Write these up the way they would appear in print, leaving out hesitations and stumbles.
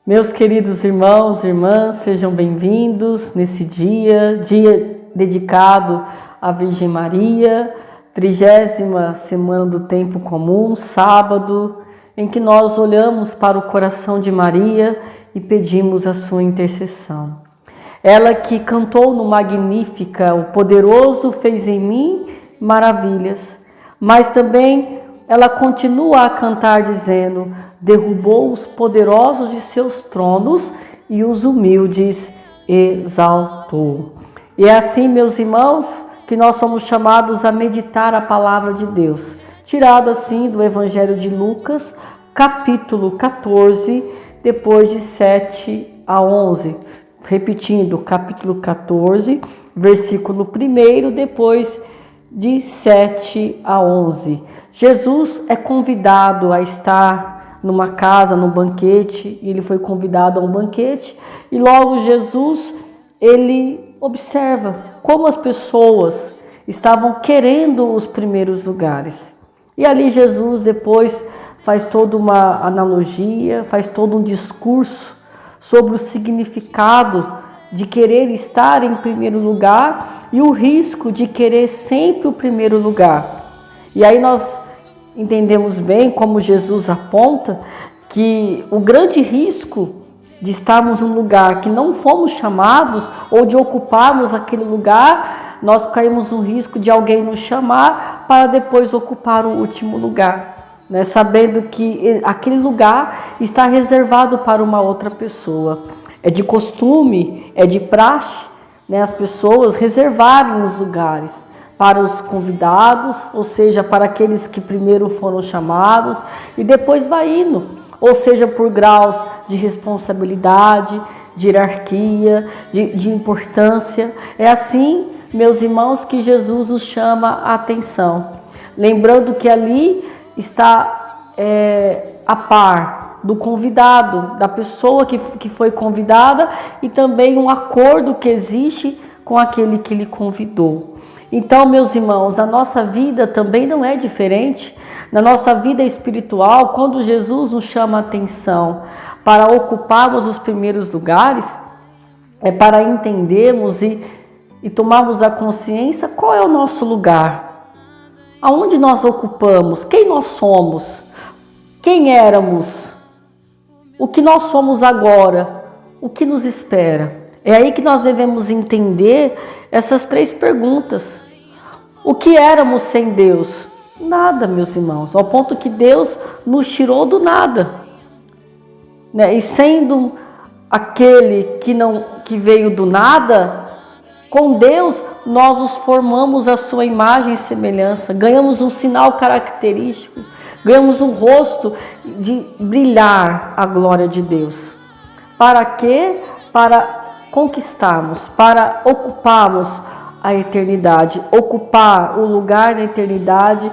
Meus queridos irmãos e irmãs, sejam bem-vindos nesse dia dedicado à Virgem Maria, 30ª semana do Tempo Comum, sábado, em que nós olhamos para o coração de Maria e pedimos a sua intercessão. Ela que cantou no Magnífica, o poderoso fez em mim maravilhas, mas também ela continua a cantar dizendo: derrubou os poderosos de seus tronos e os humildes exaltou. E é assim, meus irmãos, que nós somos chamados a meditar a palavra de Deus, tirado assim do Evangelho de Lucas, capítulo 14, depois de 7 a 11. Repetindo, capítulo 14, versículo 1, depois de 7 a 11. Jesus é convidado a estar numa casa, num banquete, e ele foi convidado a um banquete, e logo Jesus, ele observa como as pessoas estavam querendo os primeiros lugares. E ali Jesus depois faz toda uma analogia, faz todo um discurso sobre o significado de querer estar em primeiro lugar e o risco de querer sempre o primeiro lugar. E aí nós entendemos bem, como Jesus aponta, que o grande risco de estarmos num lugar que não fomos chamados ou de ocuparmos aquele lugar, nós caímos no risco de alguém nos chamar para depois ocupar o último lugar, né? Sabendo que aquele lugar está reservado para uma outra pessoa. É de costume, é de praxe, né, as pessoas reservarem os lugares para os convidados, ou seja, para aqueles que primeiro foram chamados, e depois vai indo, ou seja, por graus de responsabilidade, de hierarquia, de importância. É assim, meus irmãos, que Jesus nos chama a atenção. Lembrando que ali está a par do convidado, da pessoa que foi convidada, e também um acordo que existe com aquele que lhe convidou. Então, meus irmãos, na nossa vida também não é diferente. Na nossa vida espiritual, quando Jesus nos chama a atenção para ocuparmos os primeiros lugares, é para entendermos e tomarmos a consciência qual é o nosso lugar, aonde nós ocupamos, quem nós somos, quem éramos, o que nós somos agora, o que nos espera. É aí que nós devemos entender essas 3 perguntas. O que éramos sem Deus? Nada, meus irmãos, ao ponto que Deus nos tirou do nada, né? E sendo aquele que veio do nada, com Deus nós nos formamos a sua imagem e semelhança, ganhamos um sinal característico, ganhamos um rosto de brilhar a glória de Deus. Para quê? Para conquistarmos, para ocuparmos a eternidade. Ocupar o lugar na eternidade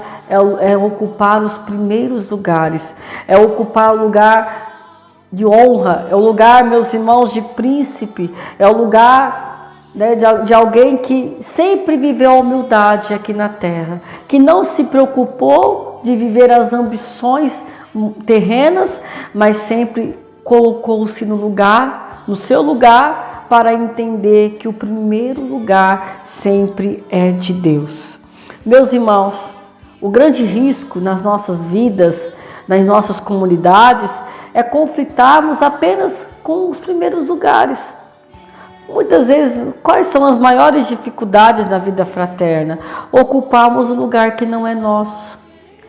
é ocupar os primeiros lugares, é ocupar o lugar de honra, é o lugar, meus irmãos, de príncipe, é o lugar, né, de alguém que sempre viveu a humildade aqui na terra, que não se preocupou de viver as ambições terrenas, mas sempre colocou-se no seu lugar, para entender que o primeiro lugar sempre é de Deus. Meus irmãos, o grande risco nas nossas vidas, nas nossas comunidades, é conflitarmos apenas com os primeiros lugares. Muitas vezes, quais são as maiores dificuldades na vida fraterna? Ocuparmos o lugar que não é nosso.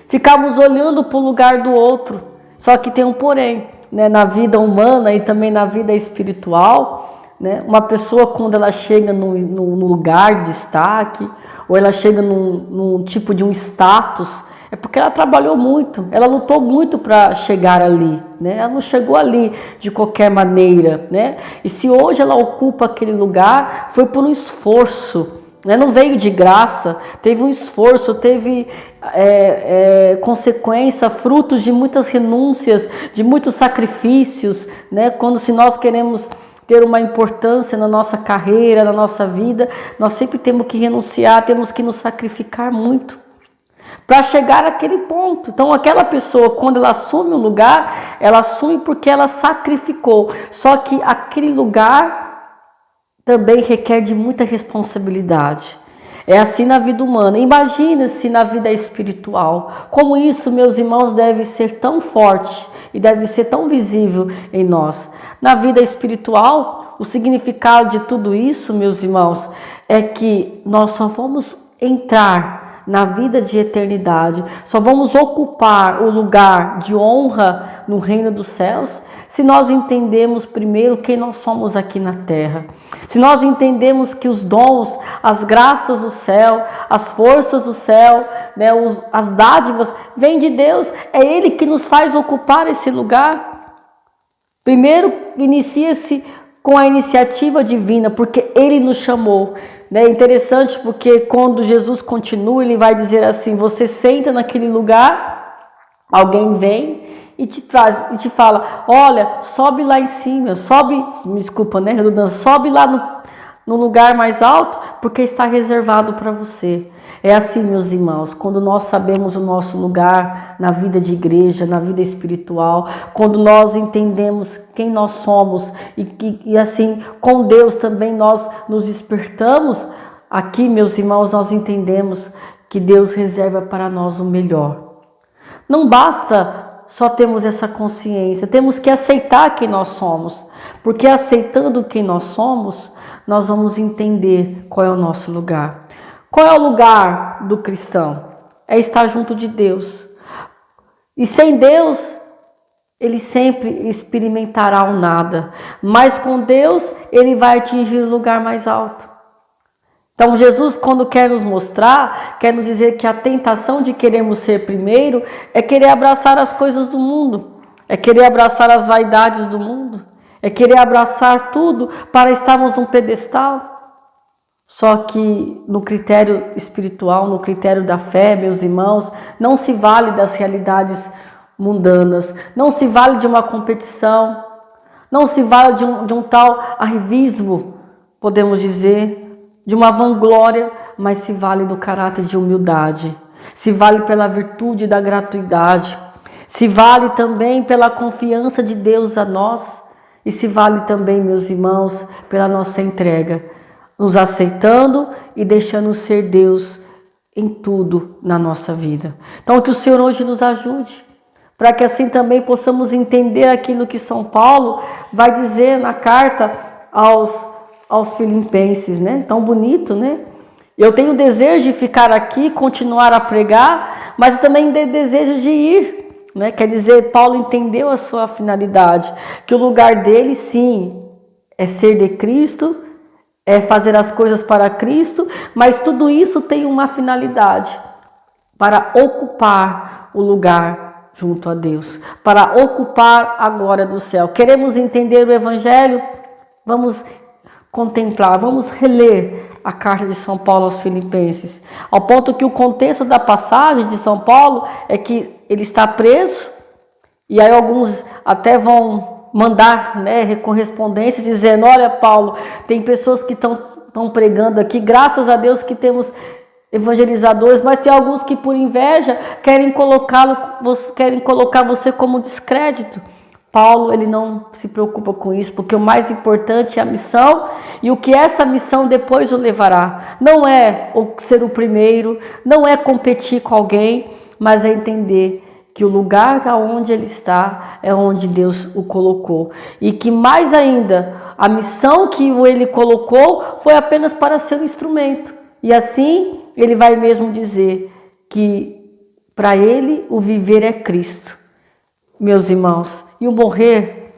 Ficarmos olhando para o lugar do outro. Só que tem um porém, né? Na vida humana e também na vida espiritual, né? Uma pessoa, quando ela chega num lugar de destaque, ou ela chega num tipo de um status, é porque ela trabalhou muito, ela lutou muito para chegar ali, né? Ela não chegou ali de qualquer maneira, né? E se hoje ela ocupa aquele lugar, foi por um esforço, né? Não veio de graça, teve um esforço, teve consequência, frutos de muitas renúncias, de muitos sacrifícios, né? Se nós queremos ter uma importância na nossa carreira, na nossa vida, nós sempre temos que renunciar, temos que nos sacrificar muito. para chegar àquele ponto. Então, aquela pessoa, quando ela assume um lugar, ela assume porque ela sacrificou. Só que aquele lugar também requer de muita responsabilidade. É assim na vida humana. Imagine-se na vida espiritual. Como isso, meus irmãos, deve ser tão forte e deve ser tão visível em nós. Na vida espiritual, o significado de tudo isso, meus irmãos, é que nós só vamos entrar na vida de eternidade, só vamos ocupar o lugar de honra no reino dos céus se nós entendemos primeiro quem nós somos aqui na terra. Se nós entendemos que os dons, as graças do céu, as forças do céu, né, as dádivas, vêm de Deus, é Ele que nos faz ocupar esse lugar. Primeiro, inicia-se com a iniciativa divina, porque Ele nos chamou. É interessante porque quando Jesus continua, Ele vai dizer assim, você senta naquele lugar, alguém vem e te traz e te fala, olha, sobe lá em cima, sobe, me desculpa, né, redundância, sobe lá no lugar mais alto, porque está reservado para você. É assim, meus irmãos, quando nós sabemos o nosso lugar na vida de igreja, na vida espiritual, quando nós entendemos quem nós somos e assim, com Deus também nós nos despertamos, aqui, meus irmãos, nós entendemos que Deus reserva para nós o melhor. Não basta só termos essa consciência, temos que aceitar quem nós somos, porque aceitando quem nós somos, nós vamos entender qual é o nosso lugar. Qual é o lugar do cristão? É estar junto de Deus. E sem Deus, ele sempre experimentará o nada. Mas com Deus, ele vai atingir o lugar mais alto. Então Jesus, quando quer nos mostrar, quer nos dizer que a tentação de querermos ser primeiro é querer abraçar as coisas do mundo, é querer abraçar as vaidades do mundo, é querer abraçar tudo para estarmos num pedestal. Só que no critério espiritual, no critério da fé, meus irmãos, não se vale das realidades mundanas, não se vale de uma competição, não se vale de um tal arrivismo, podemos dizer, de uma vanglória, mas se vale do caráter de humildade, se vale pela virtude da gratuidade, se vale também pela confiança de Deus a nós e se vale também, meus irmãos, pela nossa entrega, nos aceitando e deixando ser Deus em tudo na nossa vida. Então que o Senhor hoje nos ajude, para que assim também possamos entender aquilo que São Paulo vai dizer na carta aos Filipenses, né? Tão bonito, né? Eu tenho desejo de ficar aqui, continuar a pregar, mas eu também tenho desejo de ir, né? Quer dizer, Paulo entendeu a sua finalidade, que o lugar dele, sim, é ser de Cristo, é fazer as coisas para Cristo, mas tudo isso tem uma finalidade, para ocupar o lugar junto a Deus, para ocupar a glória do céu. Queremos entender o Evangelho? Vamos contemplar, vamos reler a carta de São Paulo aos Filipenses, ao ponto que o contexto da passagem de São Paulo é que ele está preso, e aí alguns até vão mandar, né, correspondência dizendo, olha Paulo, tem pessoas que estão pregando aqui, graças a Deus que temos evangelizadores, mas tem alguns que por inveja querem colocar você como descrédito. Paulo, ele não se preocupa com isso, porque o mais importante é a missão e o que essa missão depois o levará. Não é ser o primeiro, não é competir com alguém, mas é entender que o lugar aonde ele está é onde Deus o colocou. E que mais ainda, a missão que ele colocou foi apenas para ser um instrumento. E assim, ele vai mesmo dizer que para ele o viver é Cristo. Meus irmãos, e o morrer,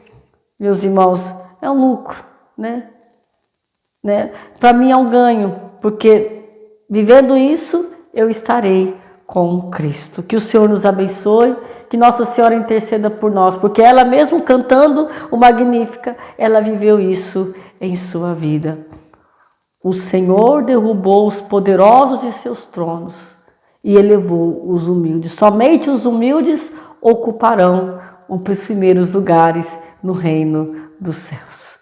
meus irmãos, é um lucro, né? Para mim é um ganho, porque vivendo isso, eu estarei com Cristo. Que o Senhor nos abençoe, que Nossa Senhora interceda por nós, porque ela mesmo cantando o Magnífica, ela viveu isso em sua vida. O Senhor derrubou os poderosos de seus tronos e elevou os humildes. Somente os humildes ocuparão os primeiros lugares no reino dos céus.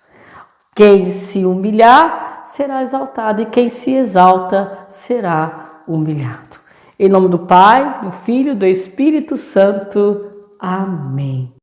Quem se humilhar será exaltado e quem se exalta será humilhado. Em nome do Pai, do Filho e do Espírito Santo. Amém.